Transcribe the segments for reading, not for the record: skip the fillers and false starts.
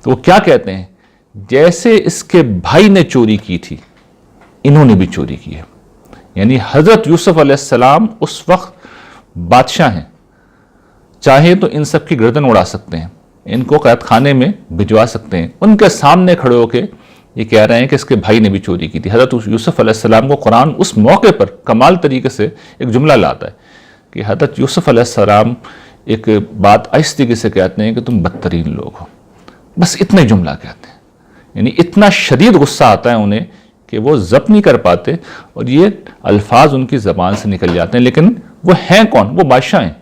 تو وہ کیا کہتے ہیں؟ جیسے اس کے بھائی نے چوری کی تھی انہوں نے بھی چوری کی ہے. یعنی حضرت یوسف علیہ السلام اس وقت بادشاہ ہیں، چاہے تو ان سب کی گردن اڑا سکتے ہیں، ان کو قید خانے میں بھجوا سکتے ہیں. ان کے سامنے کھڑے ہو کے یہ کہہ رہے ہیں کہ اس کے بھائی نے بھی چوری کی تھی. حضرت یوسف علیہ السلام کو قرآن اس موقع پر کمال طریقے سے ایک جملہ لاتا ہے کہ حضرت یوسف علیہ السلام ایک بات آہستگی سے کہتے ہیں کہ تم بدترین لوگ ہو. بس اتنے جملہ کہتے ہیں. یعنی اتنا شدید غصہ آتا ہے انہیں کہ وہ ضبط نہیں کر پاتے اور یہ الفاظ ان کی زبان سے نکل جاتے ہیں. لیکن وہ ہیں کون؟ وہ بادشاہ ہیں.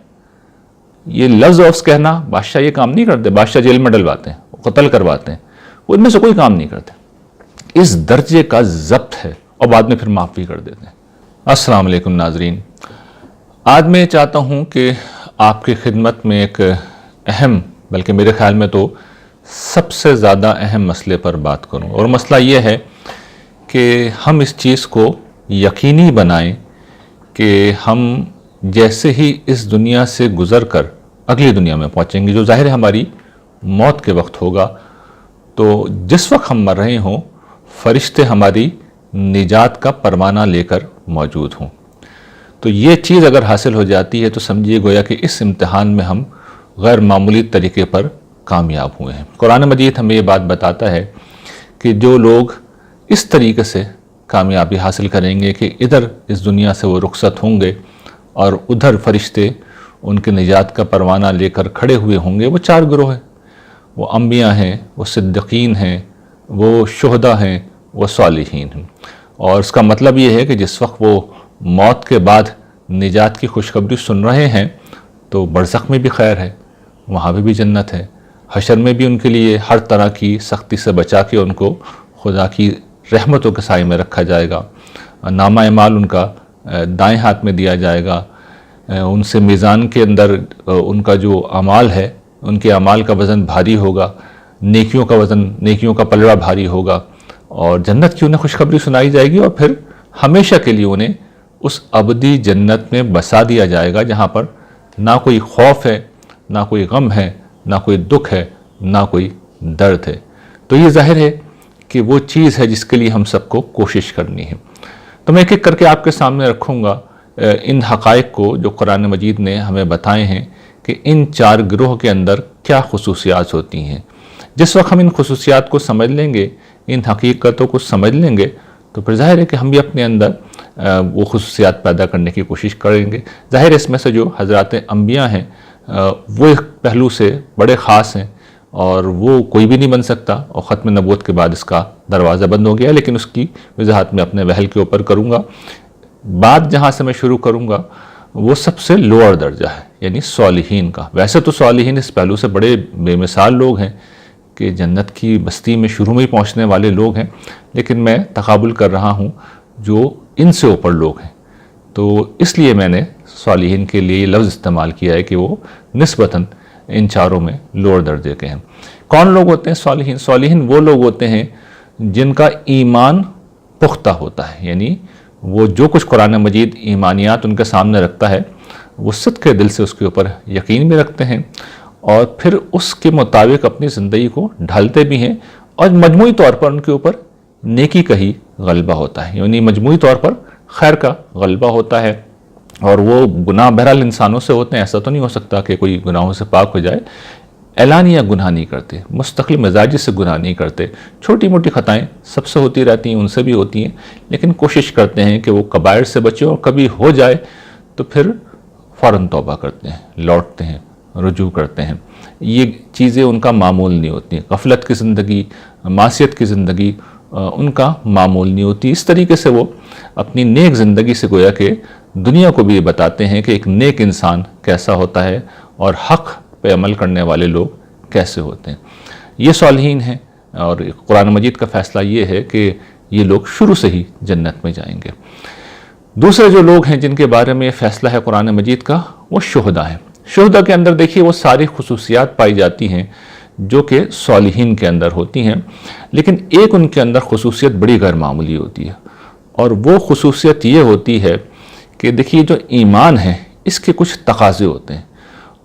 یہ لفظ آفس کہنا، بادشاہ یہ کام نہیں کرتے. بادشاہ جیل میں ڈلواتے ہیں، وہ قتل کرواتے ہیں، وہ ان میں سے کوئی کام نہیں کرتے. اس درجے کا ضبط ہے اور بعد میں پھر معاف بھی کر دیتے ہیں. السلام علیکم ناظرین، آج میں چاہتا ہوں کہ آپ کی خدمت میں ایک اہم، بلکہ میرے خیال میں تو سب سے زیادہ اہم مسئلے پر بات کروں. اور مسئلہ یہ ہے کہ ہم اس چیز کو یقینی بنائیں کہ ہم جیسے ہی اس دنیا سے گزر کر اگلی دنیا میں پہنچیں گے، جو ظاہر ہماری موت کے وقت ہوگا، تو جس وقت ہم مر رہے ہوں فرشتے ہماری نجات کا پروانہ لے کر موجود ہوں. تو یہ چیز اگر حاصل ہو جاتی ہے تو سمجھیے گویا کہ اس امتحان میں ہم غیر معمولی طریقے پر کامیاب ہوئے ہیں. قرآن مجید ہمیں یہ بات بتاتا ہے کہ جو لوگ اس طریقے سے کامیابی حاصل کریں گے کہ ادھر اس دنیا سے وہ رخصت ہوں گے اور ادھر فرشتے ان کے نجات کا پروانہ لے کر کھڑے ہوئے ہوں گے. وہ چار گروہ ہیں، وہ انبیاء ہیں، وہ صدیقین ہیں، وہ شہداء ہیں، وہ صالحین ہیں. اور اس کا مطلب یہ ہے کہ جس وقت وہ موت کے بعد نجات کی خوشخبری سن رہے ہیں تو برزخ میں بھی خیر ہے، وہاں بھی جنت ہے. حشر میں بھی ان کے لیے ہر طرح کی سختی سے بچا کے ان کو خدا کی رحمتوں کے سائے میں رکھا جائے گا. نامہ اعمال ان کا دائیں ہاتھ میں دیا جائے گا. ان سے میزان کے اندر ان کا جو اعمال ہے، ان کے اعمال کا وزن بھاری ہوگا، نیکیوں کا وزن، نیکیوں کا پلڑا بھاری ہوگا، اور جنت کی انہیں خوشخبری سنائی جائے گی. اور پھر ہمیشہ کے لیے انہیں اس ابدی جنت میں بسا دیا جائے گا جہاں پر نہ کوئی خوف ہے، نہ کوئی غم ہے، نہ کوئی دکھ ہے، نہ کوئی درد ہے. تو یہ ظاہر ہے کہ وہ چیز ہے جس کے لیے ہم سب کو کوشش کرنی ہے. تو میں ایک ایک کر کے آپ کے سامنے رکھوں گا ان حقائق کو جو قرآن مجید نے ہمیں بتائے ہیں کہ ان چار گروہ کے اندر کیا خصوصیات ہوتی ہیں. جس وقت ہم ان خصوصیات کو سمجھ لیں گے، ان حقیقتوں کو سمجھ لیں گے، تو پھر ظاہر ہے کہ ہم بھی اپنے اندر وہ خصوصیات پیدا کرنے کی کوشش کریں گے. ظاہر ہے اس میں سے جو حضرات انبیاء ہیں وہ ایک پہلو سے بڑے خاص ہیں اور وہ کوئی بھی نہیں بن سکتا، اور ختم نبوت کے بعد اس کا دروازہ بند ہو گیا. لیکن اس کی وضاحت میں اپنے وحل کے اوپر کروں گا. بات جہاں سے میں شروع کروں گا وہ سب سے لوور درجہ ہے، یعنی صالحین کا. ویسے تو صالحین اس پہلو سے بڑے بے مثال لوگ ہیں کہ جنت کی بستی میں شروع میں ہی پہنچنے والے لوگ ہیں، لیکن میں تقابل کر رہا ہوں جو ان سے اوپر لوگ ہیں. تو اس لیے میں نے صالحین کے لیے یہ لفظ استعمال کیا ہے کہ وہ نسبتاً ان چاروں میں لوور درجے کے ہیں. کون لوگ ہوتے ہیں صالحین؟ صالحین وہ لوگ ہوتے ہیں جن کا ایمان پختہ ہوتا ہے. یعنی وہ جو کچھ قرآن مجید ایمانیات ان کے سامنے رکھتا ہے وہ صدق دل سے اس کے اوپر یقین بھی رکھتے ہیں اور پھر اس کے مطابق اپنی زندگی کو ڈھالتے بھی ہیں، اور مجموعی طور پر ان کے اوپر نیکی کا ہی غلبہ ہوتا ہے. یعنی مجموعی طور پر خیر کا غلبہ ہوتا ہے. اور وہ گناہ بہرحال انسانوں سے ہوتے ہیں، ایسا تو نہیں ہو سکتا کہ کوئی گناہوں سے پاک ہو جائے. اعلانیہ گناہ نہیں کرتے، مستقل مزاجی سے گناہ نہیں کرتے. چھوٹی موٹی خطائیں سب سے ہوتی رہتی ہیں، ان سے بھی ہوتی ہیں، لیکن کوشش کرتے ہیں کہ وہ کبائر سے بچیں، اور کبھی ہو جائے تو پھر فوراً توبہ کرتے ہیں، لوٹتے ہیں، رجوع کرتے ہیں. یہ چیزیں ان کا معمول نہیں ہوتی. غفلت کی زندگی، معصیت کی زندگی ان کا معمول نہیں ہوتی. اس طریقے سے وہ اپنی نیک زندگی سے گویا کہ دنیا کو بھی یہ بتاتے ہیں کہ ایک نیک انسان کیسا ہوتا ہے اور حق پہ عمل کرنے والے لوگ کیسے ہوتے ہیں. یہ صالحین ہیں، اور قرآن مجید کا فیصلہ یہ ہے کہ یہ لوگ شروع سے ہی جنت میں جائیں گے. دوسرے جو لوگ ہیں جن کے بارے میں یہ فیصلہ ہے قرآن مجید کا، وہ شہداء ہیں. شہداء کے اندر دیکھیے وہ ساری خصوصیات پائی جاتی ہیں جو کہ صالحین کے اندر ہوتی ہیں، لیکن ایک ان کے اندر خصوصیت بڑی غیر معمولی ہوتی ہے، اور وہ خصوصیت یہ ہوتی ہے کہ دیکھیے جو ایمان ہے اس کے کچھ تقاضے ہوتے ہیں،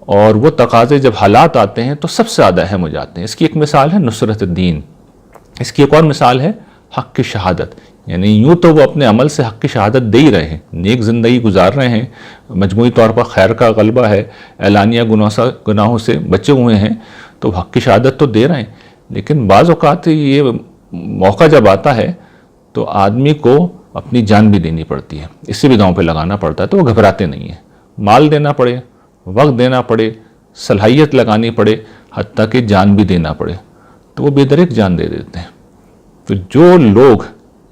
اور وہ تقاضے جب حالات آتے ہیں تو سب سے زیادہ اہم ہو جاتے ہیں. اس کی ایک مثال ہے نصرت الدین. اس کی ایک اور مثال ہے حق کی شہادت. یعنی یوں تو وہ اپنے عمل سے حق کی شہادت دے ہی رہے ہیں, نیک زندگی گزار رہے ہیں, مجموعی طور پر خیر کا غلبہ ہے, اعلانیہ گناہوں سے بچے ہوئے ہیں, تو حق کی شہادت تو دے رہے ہیں. لیکن بعض اوقات یہ موقع جب آتا ہے تو آدمی کو اپنی جان بھی دینی پڑتی ہے, اس سے بھی داؤں پہ لگانا پڑتا ہے, تو وہ گھبراتے نہیں ہیں. مال دینا پڑے, وقت دینا پڑے, صلاحیت لگانی پڑے, حتیٰ کہ جان بھی دینا پڑے, تو وہ بے دریغ جان دے دیتے ہیں. تو جو لوگ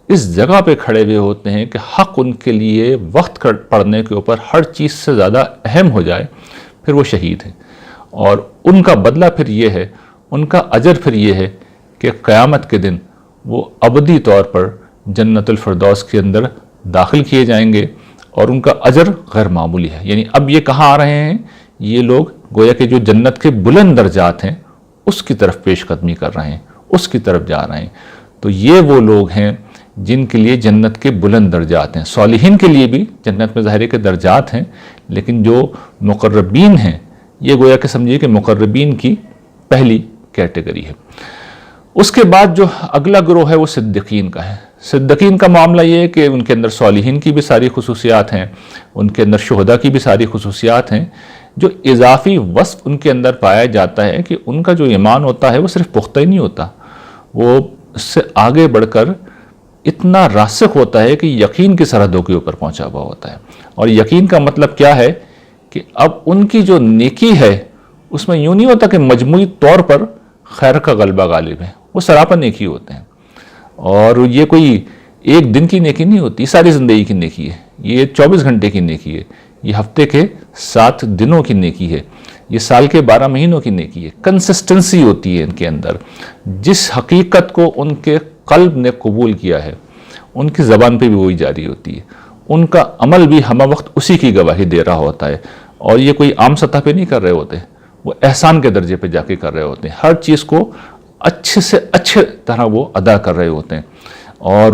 اس جگہ پہ کھڑے ہوئے ہوتے ہیں کہ حق ان کے لیے وقت پڑنے کے اوپر ہر چیز سے زیادہ اہم ہو جائے, پھر وہ شہید ہیں. اور ان کا بدلہ پھر یہ ہے, ان کا اجر پھر یہ ہے کہ قیامت کے دن وہ ابدی طور پر جنت الفردوس کے اندر داخل کیے جائیں گے, اور ان کا اجر غیر معمولی ہے. یعنی اب یہ کہاں آ رہے ہیں, یہ لوگ گویا کہ جو جنت کے بلند درجات ہیں اس کی طرف پیش قدمی کر رہے ہیں, اس کی طرف جا رہے ہیں. تو یہ وہ لوگ ہیں جن کے لیے جنت کے بلند درجات ہیں. صالحین کے لیے بھی جنت میں ظاہر کے درجات ہیں, لیکن جو مقربین ہیں یہ گویا کہ سمجھیے کہ مقربین کی پہلی کیٹیگری ہے. اس کے بعد جو اگلا گروہ ہے وہ صدیقین کا ہے. صدیقین کا معاملہ یہ ہے کہ ان کے اندر صالحین کی بھی ساری خصوصیات ہیں, ان کے اندر شہداء کی بھی ساری خصوصیات ہیں. جو اضافی وصف ان کے اندر پایا جاتا ہے کہ ان کا جو ایمان ہوتا ہے وہ صرف پختہ ہی نہیں ہوتا, وہ اس سے آگے بڑھ کر اتنا راسخ ہوتا ہے کہ یقین کی سرحدوں کے اوپر پہنچا ہوا ہوتا ہے. اور یقین کا مطلب کیا ہے کہ اب ان کی جو نیکی ہے اس میں یوں نہیں ہوتا کہ مجموعی طور پر خیر کا غلبہ غالب ہے, وہ سراپا نیکی ہوتے ہیں. اور یہ کوئی ایک دن کی نیکی نہیں ہوتی, ساری زندگی کی نیکی ہے, یہ 24 گھنٹے کی نیکی ہے, یہ ہفتے کے 7 دنوں کی نیکی ہے, یہ سال کے 12 مہینوں کی نیکی ہے. کنسسٹنسی ہوتی ہے ان کے اندر. جس حقیقت کو ان کے قلب نے قبول کیا ہے ان کی زبان پہ بھی وہی جاری ہوتی ہے, ان کا عمل بھی ہمہ وقت اسی کی گواہی دے رہا ہوتا ہے. اور یہ کوئی عام سطح پہ نہیں کر رہے ہوتے, وہ احسان کے درجے پہ جا کے کر رہے ہوتے ہیں. ہر چیز کو اچھے سے اچھے طرح وہ ادا کر رہے ہوتے ہیں. اور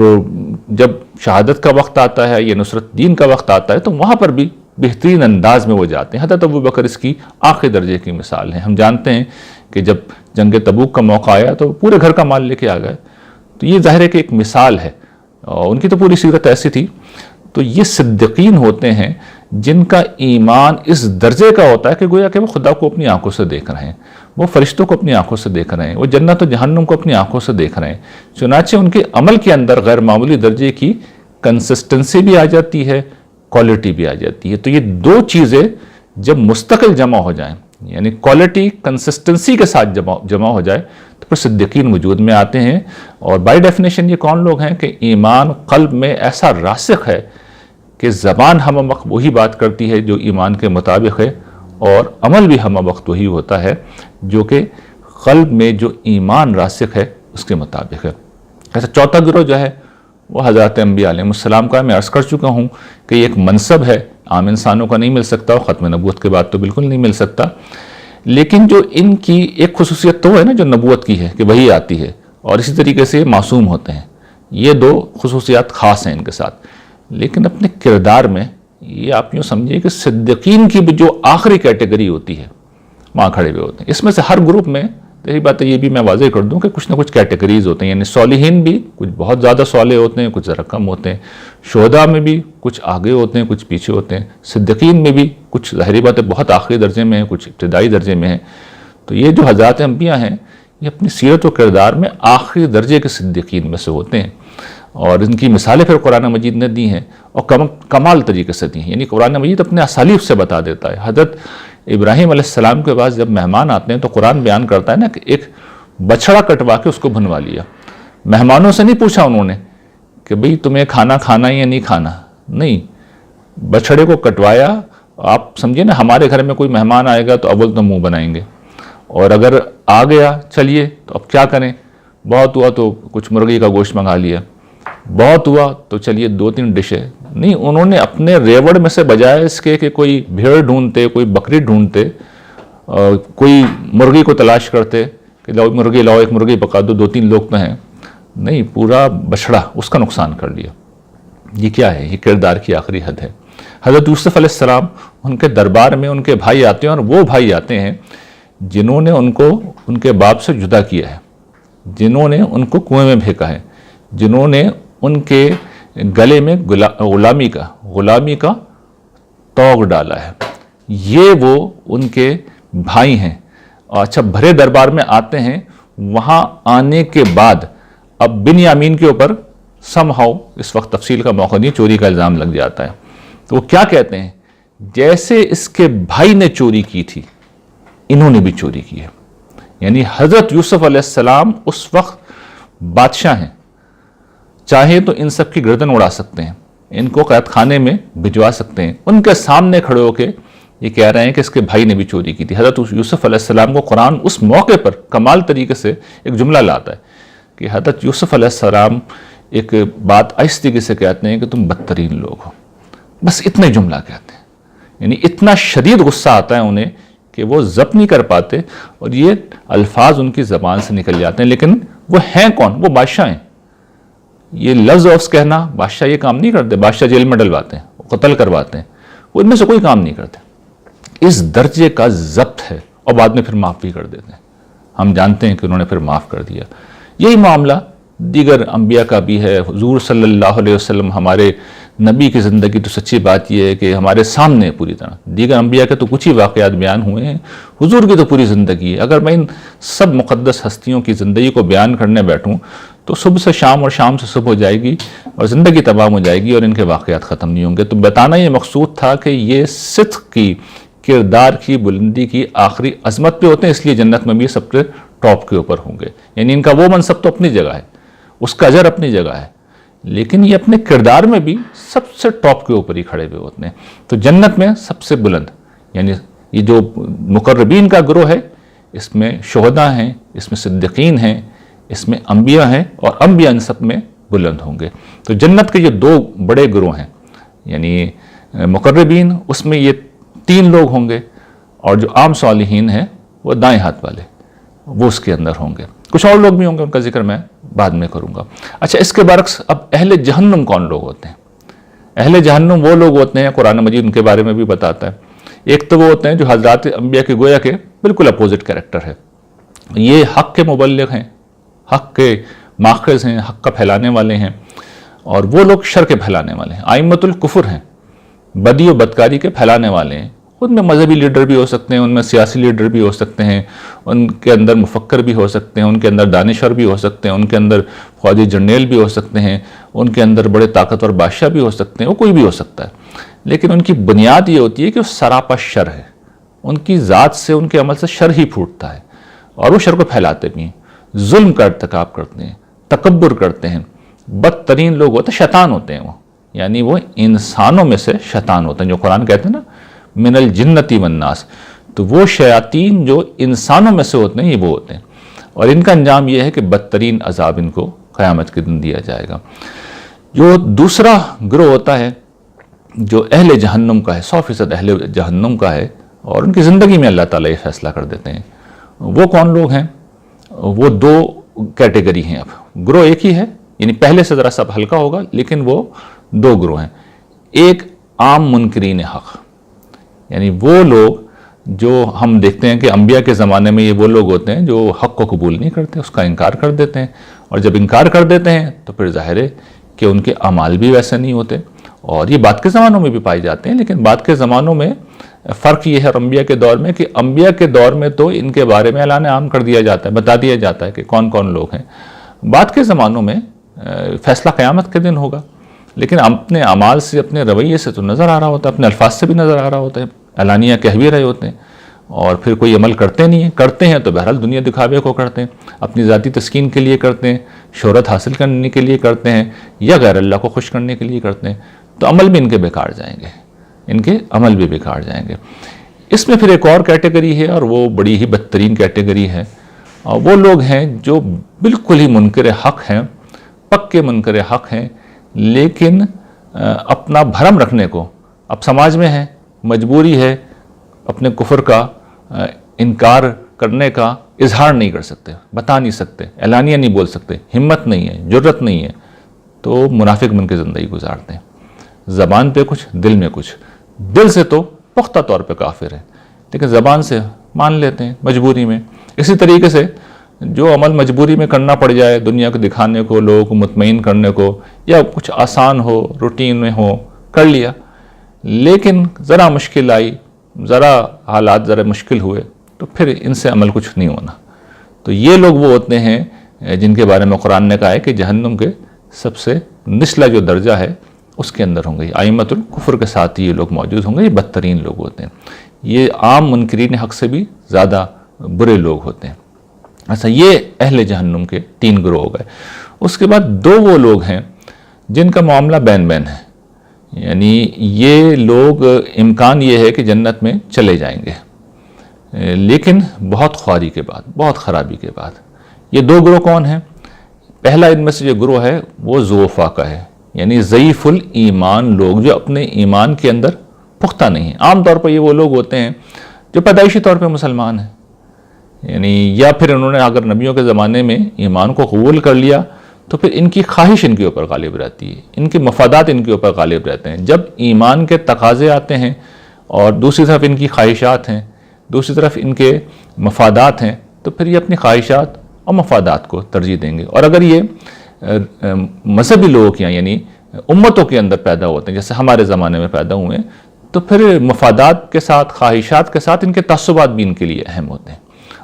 جب شہادت کا وقت آتا ہے یا نصرت دین کا وقت آتا ہے تو وہاں پر بھی بہترین انداز میں وہ جاتے ہیں. حضرت ابوبکر اس کی آخری درجے کی مثال ہے. ہم جانتے ہیں کہ جب جنگ تبوک کا موقع آیا تو پورے گھر کا مال لے کے آ گئے. تو یہ ظاہر ہے کہ ایک مثال ہے, اور ان کی تو پوری سیرت ایسی تھی. تو یہ صدیقین ہوتے ہیں جن کا ایمان اس درجے کا ہوتا ہے کہ گویا کہ وہ خدا کو اپنی آنکھوں سے دیکھ رہے ہیں, وہ فرشتوں کو اپنی آنکھوں سے دیکھ رہے ہیں, وہ جنت و جہنم کو اپنی آنکھوں سے دیکھ رہے ہیں. چنانچہ ان کے عمل کے اندر غیر معمولی درجے کی کنسسٹنسی بھی آ جاتی ہے, کوالٹی بھی آ جاتی ہے. تو یہ دو چیزیں جب مستقل جمع ہو جائیں, یعنی کوالٹی کنسسٹنسی کے ساتھ جمع ہو جائے, تو پھر صدیقین وجود میں آتے ہیں. اور بائی ڈیفینیشن یہ کون لوگ ہیں کہ ایمان قلب میں ایسا راسخ ہے کہ زبان ہم وقت وہی بات کرتی ہے جو ایمان کے مطابق ہے, اور عمل بھی ہم وقت وہی ہوتا ہے جو کہ قلب میں جو ایمان راسخ ہے اس کے مطابق ہے. ایسا چوتھا گروہ جو ہے وہ حضرات انبیاء علیہ السلام کا. میں عرض کر چکا ہوں کہ یہ ایک منصب ہے, عام انسانوں کا نہیں مل سکتا, اور ختم نبوت کے بعد تو بالکل نہیں مل سکتا. لیکن جو ان کی ایک خصوصیت تو ہے نا جو نبوت کی ہے کہ وہی آتی ہے, اور اسی طریقے سے معصوم ہوتے ہیں. یہ دو خصوصیات خاص ہیں ان کے ساتھ. لیکن اپنے کردار میں یہ آپ یوں سمجھیے کہ صدیقین کی بھی جو آخری کیٹیگری ہوتی ہے وہاں کھڑے ہوئے ہوتے ہیں. اس میں سے ہر گروپ میں یہی بات ہے, یہ بھی میں واضح کر دوں کہ کچھ نہ کچھ کیٹیگریز ہوتے ہیں. یعنی صالحین بھی کچھ بہت زیادہ صالح ہوتے ہیں, کچھ ذرا کم ہوتے ہیں. شہداء میں بھی کچھ آگے ہوتے ہیں, کچھ پیچھے ہوتے ہیں. صدیقین میں بھی کچھ ظاہری بات ہے بہت آخری درجے میں ہیں, کچھ ابتدائی درجے میں ہیں. تو یہ جو حضرات انبیاء ہیں یہ اپنی سیرت و کردار میں آخری درجے کے صدیقین میں سے ہوتے ہیں. اور ان کی مثالیں پھر قرآن مجید نے دی ہیں, اور کمال طریقے سے دی ہیں. یعنی قرآن مجید اپنے اسالیب سے بتا دیتا ہے. حضرت ابراہیم علیہ السلام کے پاس جب مہمان آتے ہیں تو قرآن بیان کرتا ہے نا کہ ایک بچڑا کٹوا کے اس کو بھنوا لیا. مہمانوں سے نہیں پوچھا انہوں نے کہ بھئی تمہیں کھانا کھانا یا نہیں کھانا, نہیں, بچڑے کو کٹوایا. آپ سمجھے نا, ہمارے گھر میں کوئی مہمان آئے گا تو اول تو منہ بنائیں گے, اور اگر آ گیا چلیے تو اب کیا کریں, بہت ہوا تو کچھ مرغی کا گوشت منگا لیا, بہت ہوا تو چلیے 2-3 ڈشیں. نہیں, انہوں نے اپنے ریوڑ میں سے بجائے اس کے کہ کوئی بھیڑ ڈھونڈتے, کوئی بکری ڈھونڈتے, کوئی مرغی کو تلاش کرتے کہ لاؤ مرغی لاؤ, ایک مرغی پکا دو, 2-3 لوگ تو ہیں, نہیں, پورا بچڑا اس کا نقصان کر لیا. یہ کیا ہے, یہ کردار کی آخری حد ہے. حضرت یوسف علیہ السلام ان کے دربار میں ان کے بھائی آتے ہیں، اور وہ بھائی آتے ہیں جنہوں نے ان کو ان کے باپ سے جدا کیا ہے، جنہوں نے ان کو کنویں میں پھینکا ہے، جنہوں نے ان کے گلے میں غلامی کا توغ ڈالا ہے، یہ وہ ان کے بھائی ہیں۔ اچھا، بھرے دربار میں آتے ہیں، وہاں آنے کے بعد اب بنیامین کے اوپر somehow، اس وقت تفصیل کا موقع نہیں، چوری کا الزام لگ جاتا ہے۔ تو وہ کیا کہتے ہیں؟ جیسے اس کے بھائی نے چوری کی تھی، انہوں نے بھی چوری کی ہے۔ یعنی حضرت یوسف علیہ السلام اس وقت بادشاہ ہیں، چاہے تو ان سب کی گردن اڑا سکتے ہیں، ان کو قید خانے میں بھجوا سکتے ہیں، ان کے سامنے کھڑے ہو کے یہ کہہ رہے ہیں کہ اس کے بھائی نے بھی چوری کی تھی۔ حضرت یوسف علیہ السلام کو قرآن اس موقع پر کمال طریقے سے ایک جملہ لاتا ہے کہ حضرت یوسف علیہ السلام ایک بات آہستگی سے کہتے ہیں کہ تم بدترین لوگ ہو، بس اتنے جملہ کہتے ہیں۔ یعنی اتنا شدید غصہ آتا ہے انہیں کہ وہ ضبط نہیں کر پاتے، اور یہ الفاظ ان کی زبان سے نکل جاتے ہیں، لیکن وہ ہیں کون؟ وہ بادشاہ ہیں۔ یہ لفظ آفس کہنا، بادشاہ یہ کام نہیں کرتے، بادشاہ جیل میں ڈلواتے ہیں، قتل کرواتے ہیں، وہ ان میں سے کوئی کام نہیں کرتے۔ اس درجے کا ضبط ہے، اور بعد میں پھر معاف بھی کر دیتے ہیں۔ ہم جانتے ہیں کہ انہوں نے پھر معاف کر دیا۔ یہی معاملہ دیگر انبیاء کا بھی ہے۔ حضور صلی اللہ علیہ وسلم، ہمارے نبی کی زندگی تو سچی بات یہ ہے کہ ہمارے سامنے پوری طرح، دیگر انبیاء کے تو کچھ ہی واقعات بیان ہوئے ہیں، حضور کی تو پوری زندگی ہے۔ اگر میں ان سب مقدس ہستیوں کی زندگی کو بیان کرنے بیٹھوں تو صبح سے شام اور شام سے صبح ہو جائے گی، اور زندگی تمام ہو جائے گی، اور ان کے واقعات ختم نہیں ہوں گے۔ تو بتانا یہ مقصود تھا کہ یہ صدق کی، کردار کی بلندی کی آخری عظمت پہ ہوتے ہیں، اس لیے جنت میں بھی سب سے ٹاپ کے اوپر ہوں گے۔ یعنی ان کا وہ منصب تو اپنی جگہ ہے، اس کا اجر اپنی جگہ ہے، لیکن یہ اپنے کردار میں بھی سب سے ٹاپ کے اوپر ہی کھڑے ہوئے ہوتے ہیں۔ تو جنت میں سب سے بلند، یعنی یہ جو مقربین کا گروہ ہے، اس میں شہداء ہیں، اس میں صدیقین ہیں، اس میں انبیاء ہیں، اور انبیاء ان سب میں بلند ہوں گے۔ تو جنت کے یہ دو بڑے گروہ ہیں، یعنی مقربین، اس میں یہ 3 لوگ ہوں گے، اور جو عام صالحین ہیں وہ دائیں ہاتھ والے، وہ اس کے اندر ہوں گے۔ کچھ اور لوگ بھی ہوں گے، ان کا ذکر میں بعد میں کروں گا۔ اچھا، اس کے برعکس اب اہل جہنم کون لوگ ہوتے ہیں؟ اہل جہنم وہ لوگ ہوتے ہیں، قرآن مجید ان کے بارے میں بھی بتاتا ہے۔ ایک تو وہ ہوتے ہیں جو حضرات انبیاء کے گویا کے بالکل اپوزٹ کریکٹر ہے، یہ حق کے مبلغ ہیں، حق کے ماخذ ہیں، حق کا پھیلانے والے ہیں، اور وہ لوگ شر کے پھیلانے والے ہیں، ائمۃ الکفر ہیں، بدی و بدکاری کے پھیلانے والے ہیں۔ ان میں مذہبی لیڈر بھی ہو سکتے ہیں، ان میں سیاسی لیڈر بھی ہو سکتے ہیں، ان کے اندر مفکر بھی ہو سکتے ہیں، ان کے اندر دانشور بھی ہو سکتے ہیں، ان کے اندر فوجی جرنیل بھی ہو سکتے ہیں، ان کے اندر بڑے طاقتور بادشاہ بھی ہو سکتے ہیں، وہ کوئی بھی ہو سکتا ہے، لیکن ان کی بنیاد یہ ہوتی ہے کہ وہ سراپا شر ہے، ان کی ذات سے، ان کے عمل سے شر ہی پھوٹتا ہے، اور وہ شر کو پھیلاتے بھی ہیں، ظلم کا ارتکاب کرتے ہیں، تکبر کرتے ہیں، بدترین لوگ ہوتے ہیں، شیطان ہوتے ہیں وہ، یعنی وہ انسانوں میں سے شیطان ہوتے ہیں، جو قرآن کہتے ہیں نا من الجنتی والناس، تو وہ شیاطین جو انسانوں میں سے ہوتے ہیں، یہ وہ ہوتے ہیں، اور ان کا انجام یہ ہے کہ بدترین عذاب ان کو قیامت کے دن دیا جائے گا۔ جو دوسرا گروہ ہوتا ہے جو اہل جہنم کا ہے، 100% اہل جہنم کا ہے، اور ان کی زندگی میں اللہ تعالیٰ یہ فیصلہ کر دیتے ہیں، وہ کون لوگ ہیں؟ وہ 2 کیٹیگری ہیں۔ اب گروہ ایک ہی ہے، یعنی پہلے سے ذرا سا ہلکا ہوگا، لیکن وہ 2 گروہ ہیں۔ ایک عام منکرین حق، یعنی وہ لوگ جو ہم دیکھتے ہیں کہ انبیاء کے زمانے میں یہ وہ لوگ ہوتے ہیں جو حق کو قبول نہیں کرتے، اس کا انکار کر دیتے ہیں، اور جب انکار کر دیتے ہیں تو پھر ظاہر ہے کہ ان کے اعمال بھی ویسے نہیں ہوتے، اور یہ بعد کے زمانوں میں بھی پائے جاتے ہیں، لیکن بعد کے زمانوں میں فرق یہ ہے اور انبیاء کے دور میں کہ انبیاء کے دور میں تو ان کے بارے میں اعلان عام کر دیا جاتا ہے، بتا دیا جاتا ہے کہ کون کون لوگ ہیں۔ بعد کے زمانوں میں فیصلہ قیامت کے دن ہوگا، لیکن اپنے اعمال سے، اپنے رویے سے تو نظر آ رہا ہوتا ہے، اپنے الفاظ سے بھی نظر آ رہا ہوتا ہے، اعلانیہ کہہ بھی رہے ہوتے ہیں، اور پھر کوئی عمل کرتے نہیں ہیں، کرتے ہیں تو بہرحال دنیا دکھاوے کو کرتے ہیں، اپنی ذاتی تسکین کے لیے کرتے ہیں، شہرت حاصل کرنے کے لیے کرتے ہیں، یا غیر اللہ کو خوش کرنے کے لیے کرتے ہیں، تو عمل بھی ان کے بیکار جائیں گے، ان کے عمل بھی بیکار جائیں گے۔ اس میں پھر ایک اور کیٹیگری ہے، اور وہ بڑی ہی بدترین کیٹیگری ہے، اور وہ لوگ ہیں جو بالکل ہی منکر حق ہیں، پکے منکر حق ہیں، لیکن اپنا بھرم رکھنے کو، اب سماج میں ہے، مجبوری ہے، اپنے کفر کا انکار کرنے کا اظہار نہیں کر سکتے، بتا نہیں سکتے، اعلانیہ نہیں بول سکتے، ہمت نہیں ہے، جرت نہیں ہے، تو منافق بن کے زندگی گزارتے ہیں۔ زبان پہ کچھ، دل میں کچھ. دل سے تو پختہ طور پہ کافر ہے، لیکن زبان سے مان لیتے ہیں مجبوری میں. اسی طریقے سے جو عمل مجبوری میں کرنا پڑ جائے، دنیا کو دکھانے کو، لوگوں کو مطمئن کرنے کو، یا کچھ آسان ہو، روٹین میں ہو، کر لیا. لیکن ذرا مشکل آئی، ذرا حالات ذرا مشکل ہوئے، تو پھر ان سے عمل کچھ نہیں ہونا. تو یہ لوگ وہ ہوتے ہیں جن کے بارے میں قرآن نے کہا ہے کہ جہنم کے سب سے نچلا جو درجہ ہے اس کے اندر ہوں گے. ائمۃ الکفر کے ساتھ یہ لوگ موجود ہوں گے. یہ بدترین لوگ ہوتے ہیں. یہ عام منکرین حق سے بھی زیادہ برے لوگ ہوتے ہیں. اچھا، یہ اہل جہنم کے 3 گروہ ہو گئے. اس کے بعد 2 وہ لوگ ہیں جن کا معاملہ بین بین ہے. یعنی یہ لوگ امکان یہ ہے کہ جنت میں چلے جائیں گے، لیکن بہت خواری کے بعد، بہت خرابی کے بعد. یہ 2 گروہ کون ہیں؟ پہلا ان میں سے جو گروہ ہے وہ ضعفاء کا ہے، یعنی ضعیف الایمان لوگ جو اپنے ایمان کے اندر پختہ نہیں ہیں. عام طور پر یہ وہ لوگ ہوتے ہیں جو پیدائشی طور پہ مسلمان ہیں، یعنی یا پھر انہوں نے اگر نبیوں کے زمانے میں ایمان کو قبول کر لیا تو پھر ان کی خواہش ان کے اوپر غالب رہتی ہے، ان کے مفادات ان کے اوپر غالب رہتے ہیں. جب ایمان کے تقاضے آتے ہیں اور دوسری طرف ان کی خواہشات ہیں، دوسری طرف ان کے مفادات ہیں، تو پھر یہ اپنی خواہشات اور مفادات کو ترجیح دیں گے. اور اگر یہ مذہبی لوگوں کے یعنی امتوں کے اندر پیدا ہوتے ہیں، جیسے ہمارے زمانے میں پیدا ہوئے ہیں، تو پھر مفادات کے ساتھ، خواہشات کے ساتھ ان کے تعصبات بھی ان کے لیے اہم ہوتے ہیں،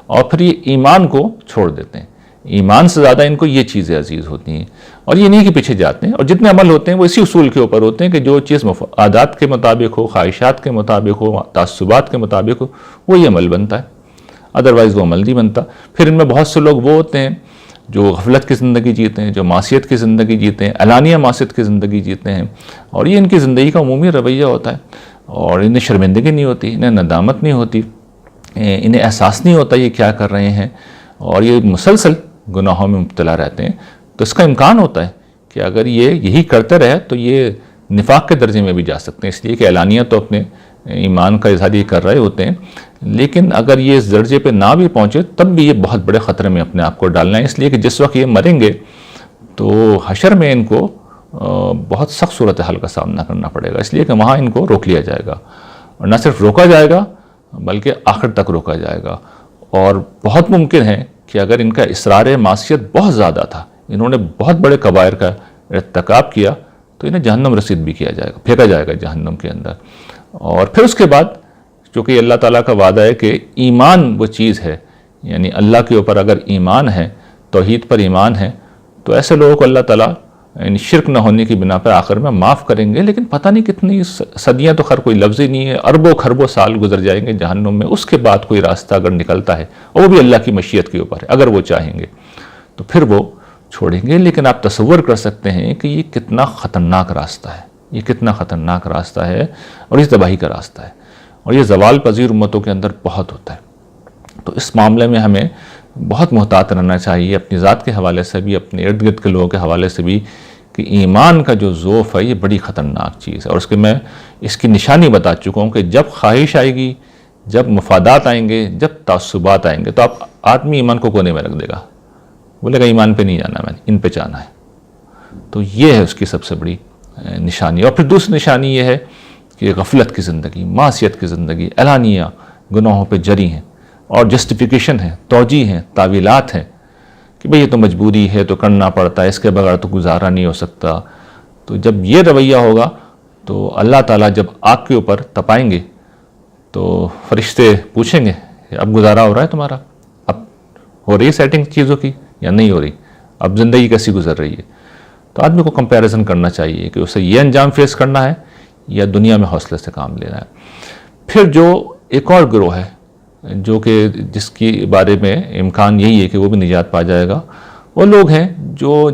اور پھر یہ ایمان کو چھوڑ دیتے ہیں. ایمان سے زیادہ ان کو یہ چیزیں عزیز ہوتی ہیں، اور یہ انہی کے پیچھے جاتے ہیں. اور جتنے عمل ہوتے ہیں وہ اسی اصول کے اوپر ہوتے ہیں کہ جو چیز مفادات کے مطابق ہو، خواہشات کے مطابق ہو، تعصبات کے مطابق ہو، وہی عمل بنتا ہے. ادروائز وہ عمل نہیں بنتا. پھر ان میں بہت سے لوگ وہ ہوتے ہیں جو غفلت کی زندگی جیتے ہیں، جو معصیت کی زندگی جیتے ہیں، علانیہ معصیت کی زندگی جیتے ہیں، اور یہ ان کی زندگی کا عمومی رویہ ہوتا ہے. اور انہیں شرمندگی نہیں ہوتی، انہیں ندامت نہیں ہوتی، انہیں احساس نہیں ہوتا یہ کیا کر رہے ہیں، اور یہ مسلسل گناہوں میں مبتلا رہتے ہیں. تو اس کا امکان ہوتا ہے کہ اگر یہ یہی کرتے رہے تو یہ نفاق کے درجے میں بھی جا سکتے ہیں، اس لیے کہ اعلانیہ تو اپنے ایمان کا اظہار یہ کر رہے ہوتے ہیں، لیکن اگر یہ اس درجے پہ نہ بھی پہنچے تب بھی یہ بہت بڑے خطرے میں اپنے آپ کو ڈالنا ہے. اس لیے کہ جس وقت یہ مریں گے تو حشر میں ان کو بہت سخت صورتحال کا سامنا کرنا پڑے گا. اس لیے کہ وہاں ان کو روک لیا جائے گا، اور نہ صرف روکا جائے گا بلکہ آخر تک روکا جائے گا. اور بہت ممکن ہے کہ اگر ان کا اصرار معصیت بہت زیادہ تھا، انہوں نے بہت بڑے کبائر کا ارتکاب کیا، تو انہیں جہنم رسید بھی کیا جائے گا، پھینکا جائے گا جہنم کے اندر. اور پھر اس کے بعد چونکہ اللہ تعالیٰ کا وعدہ ہے کہ ایمان وہ چیز ہے، یعنی اللہ کے اوپر اگر ایمان ہے، توحید پر ایمان ہے، تو ایسے لوگوں کو اللہ تعالیٰ یعنی شرک نہ ہونے کی بنا پر آخر میں معاف کریں گے. لیکن پتہ نہیں کتنی صدیاں تو خیر کوئی لفظ ہی نہیں ہے، اربوں خربوں سال گزر جائیں گے جہنم میں. اس کے بعد کوئی راستہ اگر نکلتا ہے، اور وہ بھی اللہ کی مشیت کے اوپر ہے، اگر وہ چاہیں گے تو پھر وہ چھوڑیں گے. لیکن آپ تصور کر سکتے ہیں کہ یہ کتنا خطرناک راستہ ہے، یہ کتنا خطرناک راستہ ہے، اور یہ تباہی کا راستہ ہے، اور یہ زوال پذیر امتوں کے اندر بہت ہوتا ہے. تو اس معاملے میں ہمیں بہت محتاط رہنا چاہیے، اپنی ذات کے حوالے سے بھی، اپنے ارد گرد کے لوگوں کے حوالے سے بھی، کہ ایمان کا جو ضعف ہے یہ بڑی خطرناک چیز ہے. اور اس کے میں اس کی نشانی بتا چکا ہوں کہ جب خواہش آئے گی، جب مفادات آئیں گے، جب تعصبات آئیں گے، تو آدمی ایمان کو کونے میں رکھ دے گا، بولے گا ایمان پہ نہیں جانا، میں نے ان پہ جانا ہے. تو یہ ہے اس کی سب سے بڑی نشانی. اور پھر دوسری نشانی یہ ہے کہ غفلت کی زندگی، معصیت کی زندگی، اعلانیہ گناہوں پہ جری ہیں، اور جسٹیفیکیشن ہے، توجیہ ہیں، تعویلات ہیں کہ بھئی یہ تو مجبوری ہے، تو کرنا پڑتا ہے، اس کے بغیر تو گزارا نہیں ہو سکتا. تو جب یہ رویہ ہوگا تو اللہ تعالیٰ جب آگ کے اوپر تپائیں گے تو فرشتے پوچھیں گے اب گزارا ہو رہا ہے تمہارا، اب ہو رہی ہے سیٹنگ چیزوں کی یا نہیں ہو رہی، اب زندگی کیسی گزر رہی ہے. تو آدمی کو کمپیریزن کرنا چاہیے کہ اسے یہ انجام فیس کرنا ہے یا دنیا میں حوصلے سے کام لینا ہے. پھر جو ایک اور گروہ ہے جو کہ جس کی بارے میں امکان یہی ہے کہ وہ بھی نجات پا جائے گا، وہ لوگ ہیں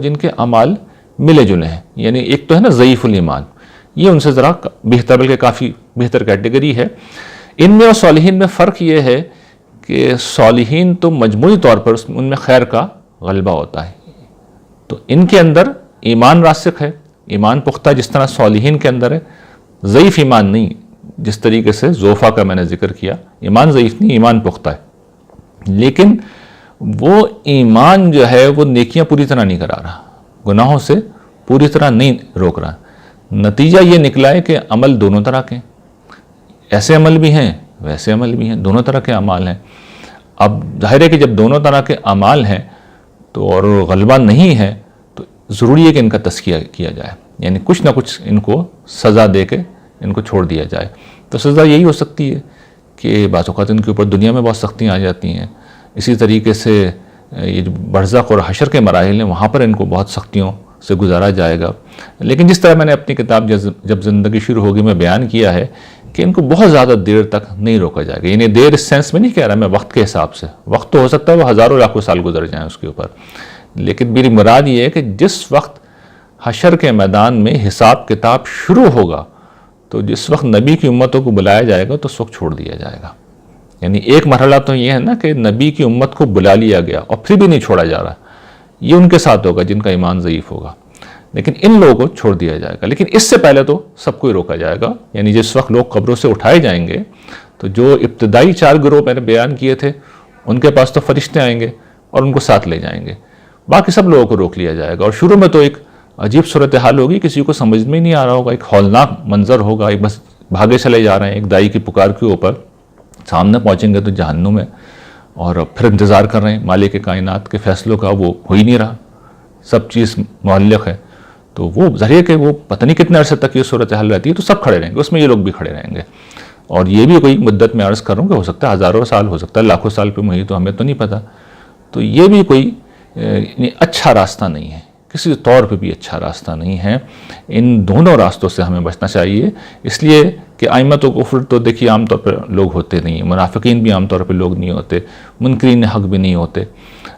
جن کے اعمال ملے جلے ہیں. یعنی ایک تو ہے نا ضعیف الایمان، یہ ان سے ذرا بہتر، بلکہ کافی بہتر کیٹیگری ہے. ان میں اور صالحین میں فرق یہ ہے کہ صالحین تو مجموعی طور پر ان میں خیر کا غلبہ ہوتا ہے، تو ان کے اندر ایمان راسخ ہے، ایمان پختہ جس طرح صالحین کے اندر ہے. ضعیف ایمان نہیں، جس طریقے سے ضعفاء کا میں نے ذکر کیا، ایمان ضعیف نہیں، ایمان پختہ ہے. لیکن وہ ایمان جو ہے وہ نیکیاں پوری طرح نہیں کرا رہا، گناہوں سے پوری طرح نہیں روک رہا. نتیجہ یہ نکلا ہے کہ عمل دونوں طرح کے، ایسے عمل بھی ہیں ویسے عمل بھی ہیں، دونوں طرح کے اعمال ہیں۔ اب ظاہر ہے کہ جب دونوں طرح کے اعمال ہیں تو اور غلبہ نہیں ہے تو ضروری ہے کہ ان کا تزکیہ کیا جائے، یعنی کچھ نہ کچھ ان کو سزا دے کے ان کو چھوڑ دیا جائے۔ تو سزا یہی ہو سکتی ہے کہ بعض اوقات ان کے اوپر دنیا میں بہت سختیاں آ جاتی ہیں، اسی طریقے سے یہ جو برزخ اور حشر کے مراحل ہیں وہاں پر ان کو بہت سختیوں سے گزارا جائے گا۔ لیکن جس طرح میں نے اپنی کتاب جب زندگی شروع ہوگی میں بیان کیا ہے کہ ان کو بہت زیادہ دیر تک نہیں روکا جائے گا، یعنی دیر اس سینس میں نہیں کہہ رہا میں وقت کے حساب سے، وقت تو ہو سکتا ہے وہ ہزاروں لاکھوں سال گزر جائیں اس کے اوپر، لیکن میری مراد یہ ہے کہ جس وقت حشر کے میدان میں حساب کتاب شروع ہوگا تو جس وقت نبی کی امتوں کو بلایا جائے گا تو اس وقت چھوڑ دیا جائے گا۔ یعنی ایک مرحلہ تو یہ ہے نا کہ نبی کی امت کو بلا لیا گیا اور پھر بھی نہیں چھوڑا جا رہا، یہ ان کے ساتھ ہوگا جن کا ایمان ضعیف ہوگا، لیکن ان لوگوں کو چھوڑ دیا جائے گا۔ لیکن اس سے پہلے تو سب کو ہی روکا جائے گا، یعنی جس وقت لوگ قبروں سے اٹھائے جائیں گے تو جو ابتدائی 4 گروہ میں نے بیان کیے تھے ان کے پاس تو فرشتے آئیں گے اور ان کو ساتھ لے جائیں گے، باقی سب لوگوں کو روک لیا جائے گا۔ اور شروع میں تو ایک عجیب صورتحال ہوگی، کسی کو سمجھ میں نہیں آ رہا ہوگا، ایک ہولناک منظر ہوگا، ایک بس بھاگے چلے جا رہے ہیں ایک دائی کی پکار کے اوپر، سامنے پہنچیں گے تو جہنم ہے، اور پھر انتظار کر رہے ہیں مالک کائنات کے فیصلوں کا، وہ ہو ہی نہیں رہا، سب چیز معلق ہے۔ تو وہ ذریعے کہ وہ پتہ نہیں کتنے عرصے تک یہ صورتحال رہتی ہے، تو سب کھڑے رہیں گے، اس میں یہ لوگ بھی کھڑے رہیں گے، اور یہ بھی کوئی مدت میں عرض کروں کہ ہو سکتا ہے ہزاروں سال، ہو سکتا ہے لاکھوں سال پہ محیط، تو ہمیں تو نہیں پتہ۔ تو یہ بھی کوئی اچھا راستہ نہیں ہے، کسی طور پہ بھی اچھا راستہ نہیں ہے۔ ان دونوں راستوں سے ہمیں بچنا چاہیے، اس لیے کہ ائمۃ و کفر تو دیکھیے عام طور پر لوگ ہوتے نہیں ہیں، منافقین بھی عام طور پہ لوگ نہیں ہوتے، منکرین حق بھی نہیں ہوتے،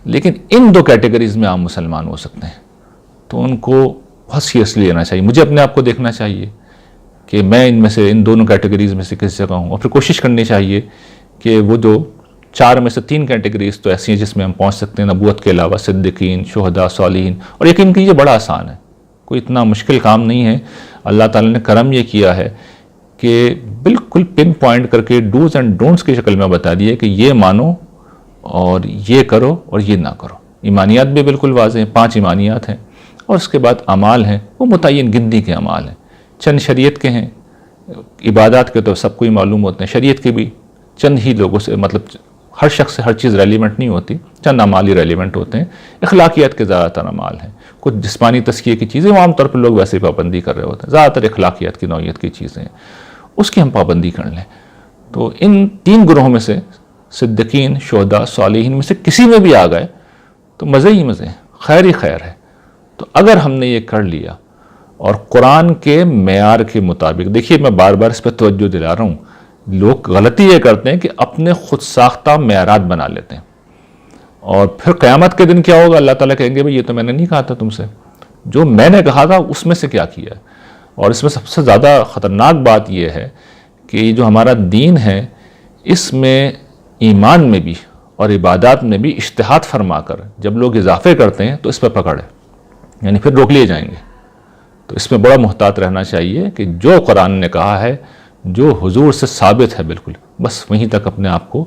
لیکن ان 2 کیٹیگریز میں عام مسلمان ہو سکتے ہیں، تو ان کو بہت سیریسلی لینا چاہیے۔ مجھے اپنے آپ کو دیکھنا چاہیے کہ میں ان میں سے، ان دونوں کیٹیگریز میں سے کس جگہ ہوں، اور پھر کوشش کرنی چاہیے کہ وہ جو 4 میں سے 3 کیٹیگریز تو ایسی ہیں جس میں ہم پہنچ سکتے ہیں نبوت کے علاوہ، صدیقین، شہداء، صالحین، اور یقین کیجیے بڑا آسان ہے، کوئی اتنا مشکل کام نہیں ہے۔ اللہ تعالیٰ نے کرم یہ کیا ہے کہ بالکل پن پوائنٹ کر کے ڈوز اینڈ ڈونٹس کی شکل میں بتا دیے کہ یہ مانو اور یہ کرو اور یہ نہ کرو۔ ایمانیات بھی بالکل واضح ہیں، 5 ایمانیات ہیں، اور اس کے بعد اعمال ہیں، وہ متعین گنتی کے اعمال ہیں، چند شریعت کے ہیں، عبادات کے تو سب کو ہی معلوم ہوتے ہیں، شریعت کے بھی چند ہی لوگوں سے، مطلب ہر شخص سے ہر چیز ریلیونٹ نہیں ہوتی، چند اعمال ہی ریلیونٹ ہوتے ہیں۔ اخلاقیات کے زیادہ تر اعمال ہیں، کچھ جسمانی تزکیے کی چیزیں وہ عام طور پر لوگ ویسے ہی پابندی کر رہے ہوتے ہیں، زیادہ تر اخلاقیات کی نوعیت کی چیزیں ہیں، اس کی ہم پابندی کر لیں۔ تو ان 3 گروہوں میں سے صدیقین، شہداء، صالحین میں سے کسی میں بھی آ گئے تو مزے ہی مزے ہیں، خیر ہی خیر ہے۔ تو اگر ہم نے یہ کر لیا اور قرآن کے معیار کے مطابق، دیکھیے میں بار بار اس پہ توجہ دلا رہا ہوں، لوگ غلطی یہ کرتے ہیں کہ اپنے خود ساختہ معیارات بنا لیتے ہیں، اور پھر قیامت کے دن کیا ہوگا، اللہ تعالیٰ کہیں گے بھئی یہ تو میں نے نہیں کہا تھا تم سے، جو میں نے کہا تھا اس میں سے کیا کیا ہے۔ اور اس میں سب سے زیادہ خطرناک بات یہ ہے کہ یہ جو ہمارا دین ہے اس میں ایمان میں بھی اور عبادات میں بھی اجتہاد فرما کر جب لوگ اضافے کرتے ہیں تو اس پہ پکڑ ہے، یعنی پھر روک لیے جائیں گے۔ تو اس میں بڑا محتاط رہنا چاہیے کہ جو قرآن نے کہا ہے، جو حضور سے ثابت ہے بالکل، بس وہیں تک اپنے آپ کو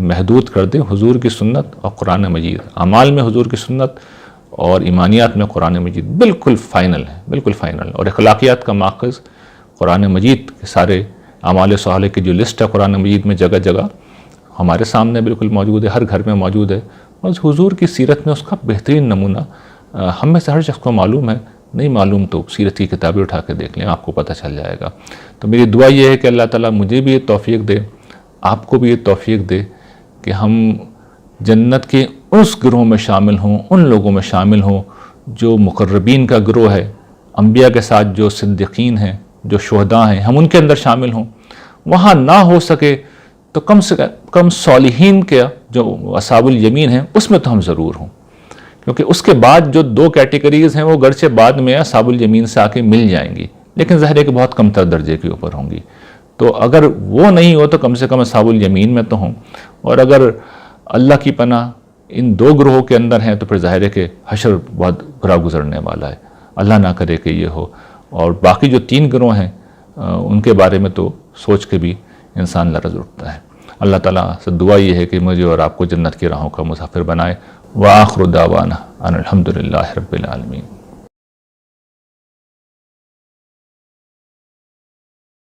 محدود کر دیں۔ حضور کی سنت اور قرآن مجید، اعمال میں حضور کی سنت اور ایمانیات میں قرآن مجید بالکل فائنل ہے، بالکل فائنل، اور اخلاقیات کا ماخذ قرآن مجید کے سارے اعمال صالح کی جو لسٹ ہے قرآن مجید میں جگہ جگہ ہمارے سامنے بالکل موجود ہے، ہر گھر میں موجود ہے، اور حضور کی سیرت میں اس کا بہترین نمونہ ہم میں سے ہر شخص کو معلوم ہے، نہیں معلوم تو سیرت کی کتابیں اٹھا کے دیکھ لیں، آپ کو پتہ چل جائے گا۔ تو میری دعا یہ ہے کہ اللہ تعالیٰ مجھے بھی یہ توفیق دے، آپ کو بھی یہ توفیق دے کہ ہم جنت کے اس گروہ میں شامل ہوں، ان لوگوں میں شامل ہوں جو مقربین کا گروہ ہے، انبیاء کے ساتھ جو صدیقین ہیں، جو شہداء ہیں، ہم ان کے اندر شامل ہوں۔ وہاں نہ ہو سکے تو کم سے کم صالحین کے جو اصحاب الیمین ہیں اس میں تو ہم ضرور ہوں، کیونکہ اس کے بعد جو 2 کیٹیگریز ہیں وہ گرچہ بعد میں اصحاب الیمین سے آ کے مل جائیں گی، لیکن ظاہر ہے کہ بہت کم تر درجے کے اوپر ہوں گی۔ تو اگر وہ نہیں ہو تو کم سے کم اصحاب الیمین میں تو ہوں، اور اگر اللہ کی پناہ ان 2 گروہوں کے اندر ہیں تو پھر ظاہر ہے کہ حشر بہت برا گزرنے والا ہے، اللہ نہ کرے کہ یہ ہو۔ اور باقی جو 3 گروہ ہیں ان کے بارے میں تو سوچ کے بھی انسان لرز اٹھتا ہے۔ اللہ تعالیٰ سے دعا یہ ہے کہ مجھے اور آپ کو جنت کی راہوں کا مسافر بنائے۔ وآخر دعوانا ان الحمدللہ رب العالمین۔